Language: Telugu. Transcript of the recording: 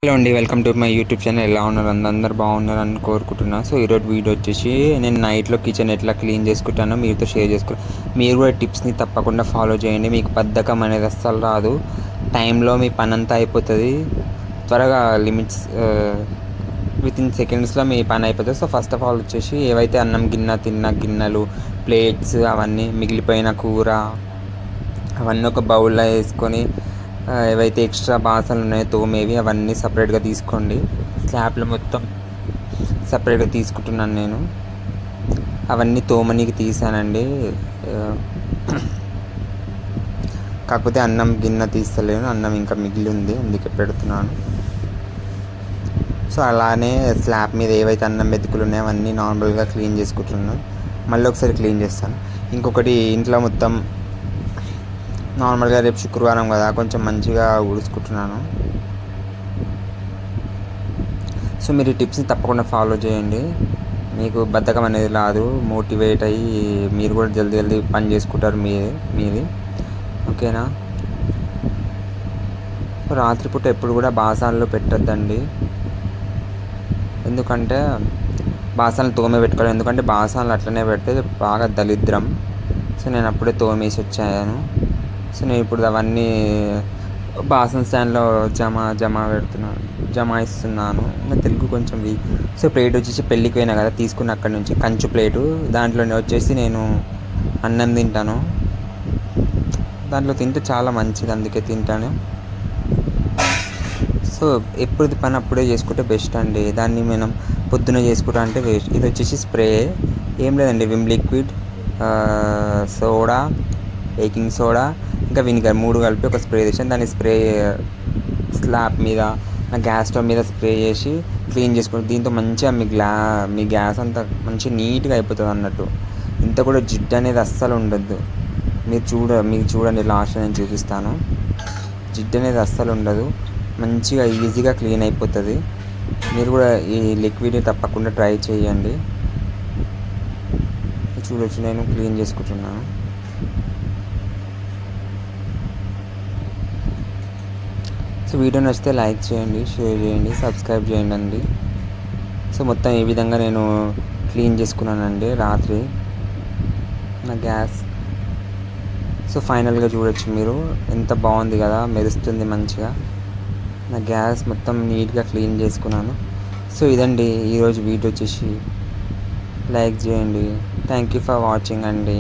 హలో అండి, welcome to my YouTube channel. ఎలా ఉన్నారు? అందరు బాగున్నారని కోరుకుంటున్నా. సో ఈరోజు వీడియో వచ్చేసి నేను నైట్లో కిచెన్ ఎట్లా క్లీన్ చేసుకుంటానో మీతో షేర్ చేసుకుంటాను. మీరు కూడా టిప్స్ని తప్పకుండా ఫాలో చేయండి. మీకు బద్ధకం అనేది అస్సలు రాదు. టైంలో మీ పని అంతా అయిపోతుంది. త్వరగా లిమిట్స్ విత్ ఇన్ సెకండ్స్లో మీ పని అయిపోతుంది. సో ఫస్ట్ ఆఫ్ ఆల్ వచ్చేసి ఏవైతే అన్నం తిన్న గిన్నెలు, ప్లేట్స్, అవన్నీ మిగిలిపోయిన కూర అవన్నీ ఒక బౌల్లో వేసుకొని ఏవైతే ఎక్స్ట్రా బాసనలు ఉన్నాయో తోమేవి అవన్నీ సపరేట్గా తీసుకోండి. స్లాబ్లో మొత్తం సపరేట్గా తీసుకుంటున్నాను నేను. అవన్నీ తోమనీకి తీసానండి. కాకపోతే అన్నం గిన్నె తీస్తలేను, అన్నం ఇంకా మిగిలి ఉంది, అందుకే పెడుతున్నాను. సో అలానే స్లాబ్ మీద ఏవైతే అన్నం మెతుకులు ఉన్నాయో అవన్నీ నార్మల్గా క్లీన్ చేసుకుంటున్నాను. మళ్ళీ ఒకసారి క్లీన్ చేస్తాను. ఇంకొకటి, ఇంట్లో మొత్తం నార్మల్గా రేపు శుక్రవారం కదా, కొంచెం మంచిగా ఊడ్చుకుంటున్నాను. సో మీరు ఈ టిప్స్ని తప్పకుండా ఫాలో చేయండి. మీకు బద్ధకం అనేది రాదు. మోటివేట్ అయ్యి మీరు కూడా జల్దీ పని చేసుకుంటారు మీది. ఓకేనా? సో రాత్రిపూట ఎప్పుడు కూడా బాసనలు పెట్టద్దండి. ఎందుకంటే బాసనలు తోమే పెట్టుకోవాలి. ఎందుకంటే బాసనలు అట్లనే పెడితే బాగా దరిద్రం. సో నేను అప్పుడే తోమేసి వచ్చాను. సో నేను ఇప్పుడు అవన్నీ బాసన స్టాండ్లో జమాయిస్తున్నాను. నా తెలుగు కొంచెం వీక్. సో ప్లేట్ వచ్చేసి పెళ్ళికి పోయినా కదా, తీసుకున్న అక్కడి నుంచి కంచు ప్లేటు. దాంట్లోనే వచ్చేసి నేను అన్నం తింటాను. దాంట్లో తింటే చాలా మంచిది, అందుకే తింటాను. సో ఎప్పుడు పని అప్పుడే చేసుకుంటే బెస్ట్ అండి. దాన్ని మనం పొద్దున చేసుకుంటా అంటే వేస్ట్. ఇది వచ్చేసి స్ప్రే, ఏం లేదండి, Vim liquid, soda, baking soda, ఇంకా వినిగర్ 3 కలిపి ఒక స్ప్రే చేసాను. దాన్ని స్ప్రే స్లాబ్ మీద, నా గ్యాస్ స్టవ్ మీద స్ప్రే చేసి క్లీన్ చేసుకోండి. దీంతో మంచిగా మీ గ్యాస్ అంతా మంచిగా నీట్గా అయిపోతుంది అన్నట్టు. ఇంత కూడా జిడ్డు అనేది అస్సలు ఉండద్దు. మీకు చూడండి, లాస్ట్ నేను చూపిస్తాను. జిడ్డు అనేది అస్సలు ఉండదు. మంచిగా ఈజీగా క్లీన్ అయిపోతుంది. మీరు కూడా ఈ లిక్విడ్ తప్పకుండా ట్రై చేయండి. చూడొచ్చు, నేను క్లీన్ చేసుకుంటున్నాను. సో వీడియో నచ్చితే లైక్ చేయండి, షేర్ చేయండి, సబ్స్క్రైబ్ చేయండి అండి. సో మొత్తం ఈ విధంగా నేను క్లీన్ చేసుకున్నానండి రాత్రి నా గ్యాస్. సో ఫైనల్గా చూడొచ్చు మీరు, ఎంత బాగుంది కదా, మెరుస్తుంది మంచిగా. నా గ్యాస్ మొత్తం నీట్గా క్లీన్ చేసుకున్నాను. సో ఇదండి ఈరోజు వీడియో వచ్చేసి. లైక్ చేయండి. థ్యాంక్ యూ ఫర్ వాచింగ్ అండి.